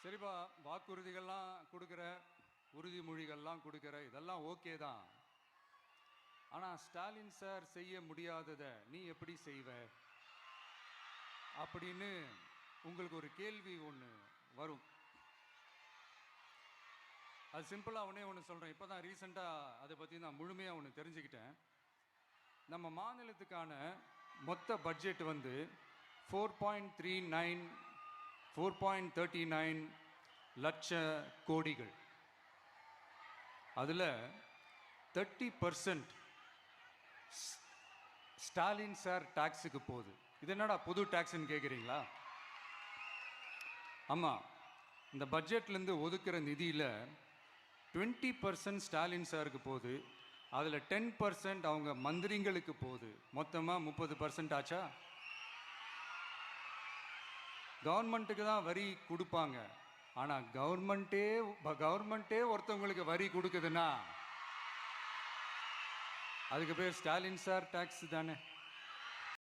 சரிப்பா, வாக்குறுதிகள்லாம் கொடுக்குற, உறுதிமொழிகள்லாம் கொடுக்குற, இதெல்லாம் ஓகே தான். ஆனால் ஸ்டாலின் சார் செய்ய முடியாததை நீ எப்படி செய்வ அப்படின்னு உங்களுக்கு ஒரு கேள்வி ஒன்று வரும். அது சிம்பிளாக ஒன்று சொல்கிறேன். இப்போ தான் ரீசெண்டாக அதை பற்றி நான் முழுமையாக ஒன்று தெரிஞ்சுக்கிட்டேன். நம்ம மாநிலத்துக்கான மொத்த பட்ஜெட் வந்து 4.39 லட்ச கோடிகள். அதில் 30% ஸ்டாலின் சார் டாக்ஸுக்கு போகுது. இது என்னடா புது டாக்ஸ்ன்னு கேட்குறீங்களா? ஆமாம், இந்த பட்ஜெட்லேருந்து ஒதுக்குற நிதியில் 20% ஸ்டாலின் சாருக்கு போகுது. அதில் 10% அவங்க மந்திரிங்களுக்கு போகுது. மொத்தமாக 30% ஆச்சா? கவர்மெண்ட்டுக்கு தான் வரி கொடுப்பாங்க. ஆனால் கவர்மெண்ட்டே ஒருத்தவங்களுக்கு வரி கொடுக்குதுன்னா அதுக்கு பேர் ஸ்டாலின் சார் டாக்ஸ் தானே.